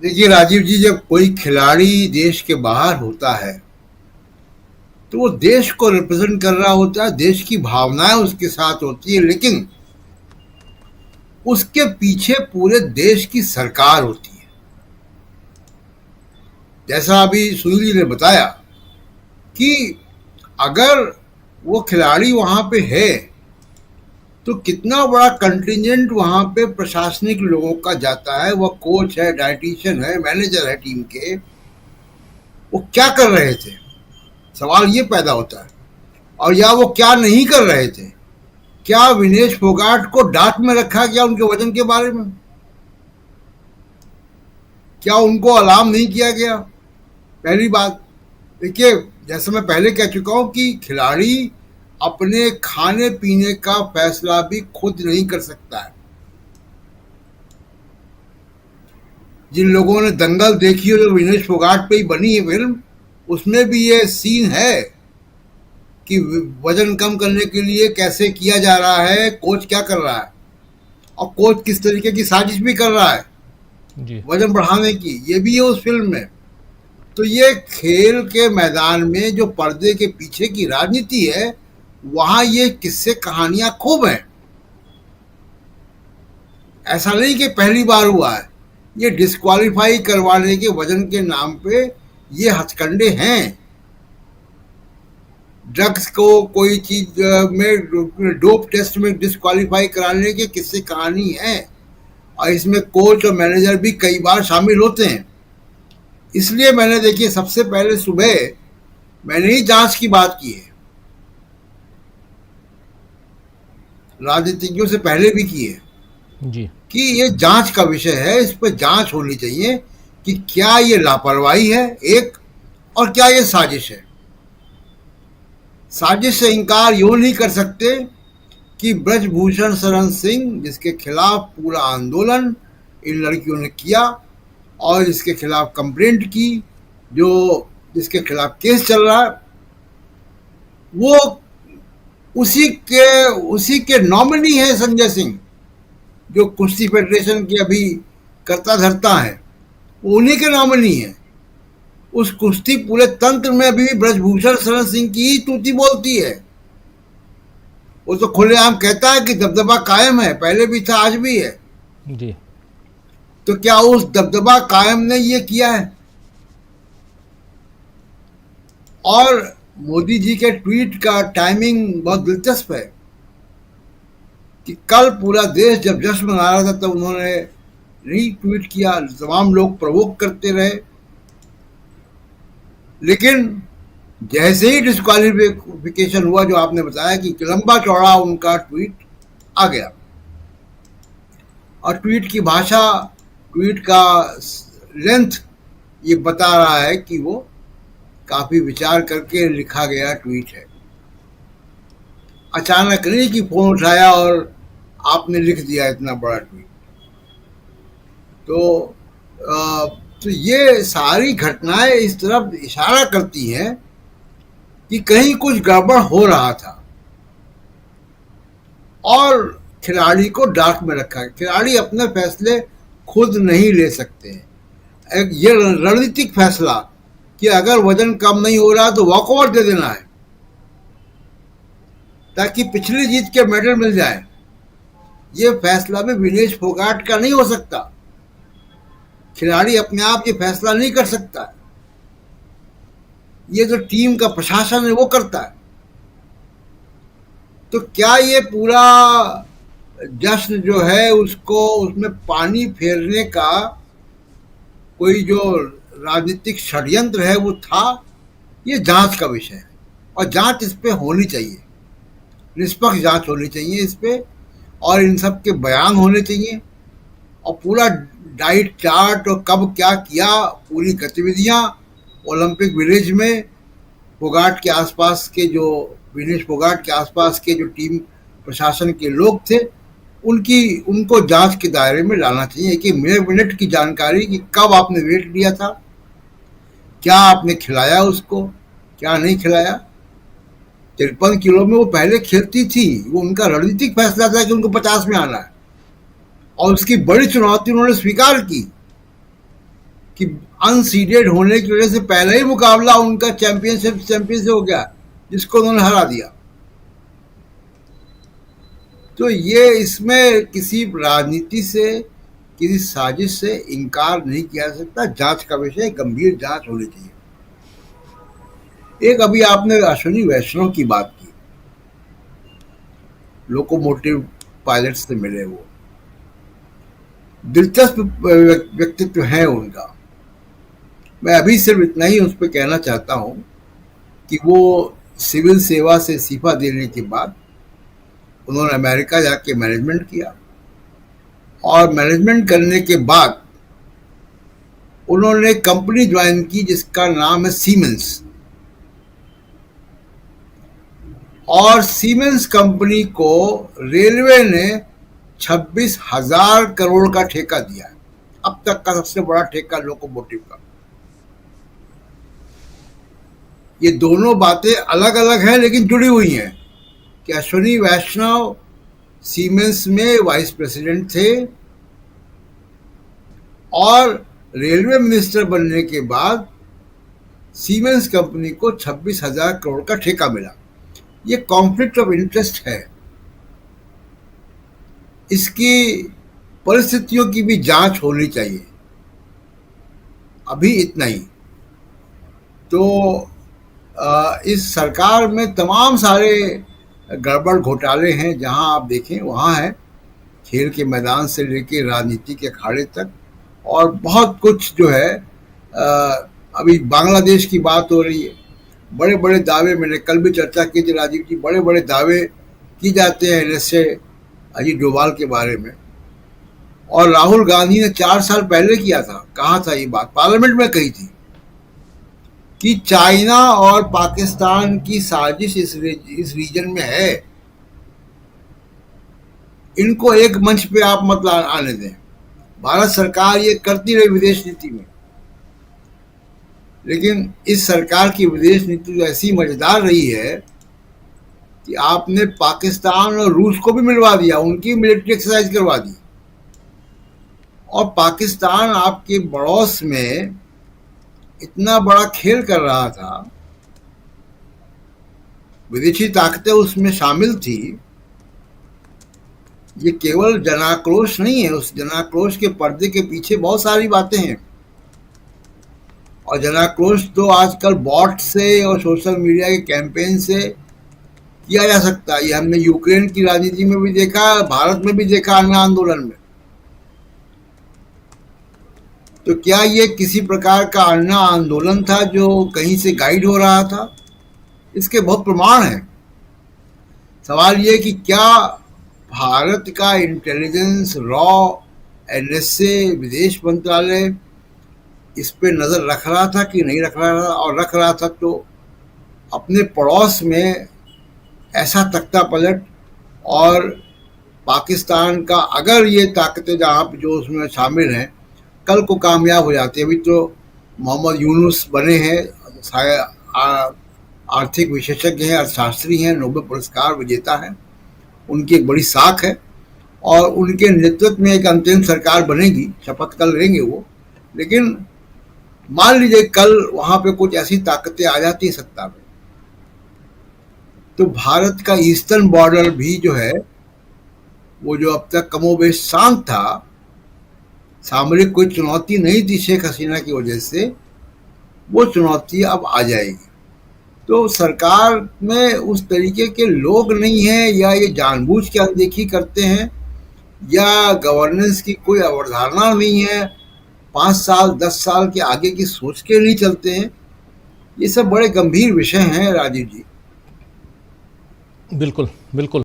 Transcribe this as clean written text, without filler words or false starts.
देखिए राजीव जी, जब कोई खिलाड़ी देश के बाहर होता है तो वो देश को रिप्रेजेंट कर रहा होता है, देश की भावनाएं उसके साथ होती है, लेकिन उसके पीछे पूरे देश की सरकार होती है। जैसा अभी सुनील जी ने बताया कि अगर वो खिलाड़ी वहां पे है तो कितना बड़ा कंटिजेंट वहां पे प्रशासनिक लोगों का जाता है, वह कोच है, डायटीशियन है, मैनेजर है टीम के, वो क्या कर रहे थे, सवाल ये पैदा होता है। और या वो क्या नहीं कर रहे थे, क्या विनेश फोगाट को डांट में रखा गया उनके वजन के बारे में, क्या उनको अलार्म नहीं किया गया? पहली बात, देखिए जैसे मैं पहले कह चुका हूं कि खिलाड़ी अपने खाने पीने का फैसला भी खुद नहीं कर सकता है। जिन लोगों ने दंगल देखी हो, जो विनेश फोगाट पे ही बनी है फिल्म, उसमें भी ये सीन है कि वजन कम करने के लिए कैसे किया जा रहा है, कोच क्या कर रहा है और कोच किस तरीके की साजिश भी कर रहा है जी। वजन बढ़ाने की, ये भी है उस फिल्म में। तो ये खेल के मैदान में जो पर्दे के पीछे की राजनीति है, वहां ये किस्से कहानियां खूब हैं। ऐसा नहीं कि पहली बार हुआ है, ये डिस्क्वालीफाई करवाने के वजन के नाम पे ये हथकंडे हैं। ड्रग्स को कोई चीज में, डोप टेस्ट में डिस्क्वालीफाई कराने के किस्से कहानी है, और इसमें कोच और मैनेजर भी कई बार शामिल होते हैं। इसलिए मैंने, देखिए, सबसे पहले सुबह मैंने ही जांच की बात की है, राजनीतिज्ञों से पहले भी की है, जी। कि ये जांच का विषय है, इस पर जांच होनी चाहिए कि क्या ये लापरवाही है एक, और क्या ये साजिश है। साजिश से इनकार यूं नहीं कर सकते कि ब्रजभूषण शरण सिंह, जिसके खिलाफ पूरा आंदोलन इन लड़कियों ने किया और जिसके खिलाफ कंप्लेंट की, जो जिसके खिलाफ केस चल रहा है, वो उसी के नॉमिनी है संजय सिंह, जो कुश्ती फेडरेशन के अभी करता धरता है, वो उन्हीं के नॉमिनी है। उस कुश्ती पूरे तंत्र में अभी भी ब्रजभूषण शरण सिंह की ही तूती बोलती है। वो तो खुलेआम कहता है कि दबदबा कायम है, पहले भी था, आज भी है। जी। तो क्या उस दबदबा कायम ने ये किया है? और मोदी जी के ट्वीट का टाइमिंग बहुत दिलचस्प है कि कल पूरा देश जब जश्न मना रहा था तब उन्होंने रीट्वीट किया, तमाम लोग प्रवोक करते रहे, लेकिन जैसे ही डिस्क्वालिफिकेशन हुआ, जो आपने बताया कि लंबा चौड़ा उनका ट्वीट आ गया, और ट्वीट की भाषा, ट्वीट का लेंथ ये बता रहा है कि वो काफी विचार करके लिखा गया ट्वीट है। अचानक नहीं कि फोन उठाया और आपने लिख दिया इतना बड़ा ट्वीट। तो आ, तो ये सारी घटनाएं इस तरफ इशारा करती हैं कि कहीं कुछ गड़बड़ हो रहा था, और खिलाड़ी को डाक में रखा है। खिलाड़ी अपने फैसले खुद नहीं ले सकते हैं। एक ये रणनीतिक फैसला कि अगर वजन कम नहीं हो रहा तो वॉकओवर दे देना है ताकि पिछली जीत के मेडल मिल जाए, ये फैसला भी विनेश फोगाट का नहीं हो सकता। खिलाड़ी अपने आप ये फैसला नहीं कर सकता, ये जो टीम का प्रशासन है वो करता है। तो क्या ये पूरा जश्न जो है, उसको उसमें पानी फेरने का कोई जो राजनीतिक षड्यंत्र है वो था? ये जांच का विषय है, और जांच इस पे होनी चाहिए, निष्पक्ष जांच होनी चाहिए इस पे, और इन सब के बयान होने चाहिए, और पूरा डाइट चार्ट और कब क्या किया, पूरी गतिविधियां ओलंपिक विलेज में फोगाट के आसपास के जो, विनेश फोगाट के आसपास के जो टीम प्रशासन के लोग थे, उनको जांच के दायरे में लाना चाहिए कि मिनट मिनट की जानकारी कि कब आपने वेट लिया था, क्या आपने खिलाया उसको, क्या नहीं खिलाया। 53 किलो में वो पहले खेलती थी, वो उनका रणनीतिक फैसला था कि उनको 50 में आना है, और उसकी बड़ी चुनौती उन्होंने स्वीकार की। कि अनसीडेड होने की वजह से पहला ही मुकाबला उनका चैंपियन से हो गया, जिसको उन्होंने हरा दिया। तो ये इसमें किसी राजनीति से, किसी साजिश से इनकार नहीं किया जा सकता। जांच का विषय, गंभीर जांच होनी चाहिए। एक अभी आपने अश्विनी वैष्णव की बात की, लोकोमोटिव पायलट से मिले, वो दिलचस्प व्यक्तित्व है उनका। मैं अभी सिर्फ इतना ही उस पर कहना चाहता हूं कि वो सिविल सेवा से इस्तीफा देने के बाद उन्होंने अमेरिका जाके मैनेजमेंट किया, और मैनेजमेंट करने के बाद उन्होंने कंपनी ज्वाइन की जिसका नाम है सीमेंस, और सीमेंस कंपनी को रेलवे ने 26,000 करोड़ का ठेका दिया है, अब तक का सबसे बड़ा ठेका लोकोमोटिव का। ये दोनों बातें अलग अलग हैं लेकिन जुड़ी हुई हैं कि अश्विनी वैष्णव सीमेंस में वाइस प्रेसिडेंट थे, और रेलवे मिनिस्टर बनने के बाद सीमेंस कंपनी को 26,000 करोड़ का ठेका मिला। ये कॉन्फ्लिक्ट ऑफ इंटरेस्ट है। इसकी परिस्थितियों की भी जांच होनी चाहिए। अभी इतना ही। तो इस सरकार में तमाम सारे गड़बड़ घोटाले हैं, जहां आप देखें वहां है, खेल के मैदान से लेकर राजनीति के अखाड़े तक, और बहुत कुछ जो है। अभी बांग्लादेश की बात हो रही है, बड़े बड़े दावे, मैंने कल भी चर्चा की थी राजीव जी, बड़े बड़े दावे की जाते हैं जैसे अजीत डोभाल के बारे में, और राहुल गांधी ने 4 साल पहले किया था, कहा था ये बात, पार्लियामेंट में कही थी कि चाइना और पाकिस्तान की साजिश इस रीजन में है, इनको एक मंच पे आप मत आने दें। भारत सरकार ये करती रही विदेश नीति में, लेकिन इस सरकार की विदेश नीति तो ऐसी मजेदार रही है कि आपने पाकिस्तान और रूस को भी मिलवा दिया, उनकी मिलिट्री एक्सरसाइज करवा दी, और पाकिस्तान आपके पड़ोस में इतना बड़ा खेल कर रहा था, विदेशी ताकतें उसमें शामिल थी। ये केवल जनाक्रोश नहीं है, उस जनाक्रोश के पर्दे के पीछे बहुत सारी बातें हैं, और जनाक्रोश तो आजकल बॉट से और सोशल मीडिया के कैंपेन से किया जा सकता है। ये हमने यूक्रेन की राजनीति में भी देखा, भारत में भी देखा, अन्य आंदोलन में। तो क्या ये किसी प्रकार का अन्य आंदोलन था जो कहीं से गाइड हो रहा था? इसके बहुत प्रमाण हैं। सवाल ये कि क्या भारत का इंटेलिजेंस, रॉ, एनएसए, विदेश मंत्रालय इस पे नजर रख रहा था कि नहीं रख रहा था, और रख रहा था तो अपने पड़ोस में ऐसा तख्ता पलट, और पाकिस्तान का अगर ये ताकतें जहाँ पे जो उसमें शामिल हैं कल को कामयाब हो जाती है। अभी तो मोहम्मद यूनुस बने हैं, आर्थिक विशेषज्ञ हैं, अर्थशास्त्री हैं, नोबेल पुरस्कार विजेता हैं, उनकी एक बड़ी साख है, और उनके नेतृत्व में एक अंतरिम सरकार बनेगी, शपथ कल लेंगे वो। लेकिन मान लीजिए कल वहां पे कुछ ऐसी ताकतें आ जाती सत्ता में, तो भारत का ईस्टर्न बॉर्डर भी जो है, वो जो अब तक कमोबेश शांत था, सामरिक कोई चुनौती नहीं थी शेख हसीना की वजह से, वो चुनौती अब आ जाएगी। तो सरकार में उस तरीके के लोग नहीं हैं, या ये जानबूझ के अनदेखी करते हैं, या गवर्नेंस की कोई अवधारणा नहीं है, 5 साल 10 साल के आगे की सोच के नहीं चलते हैं। ये सब बड़े गंभीर विषय हैं राजीव जी। बिल्कुल बिल्कुल।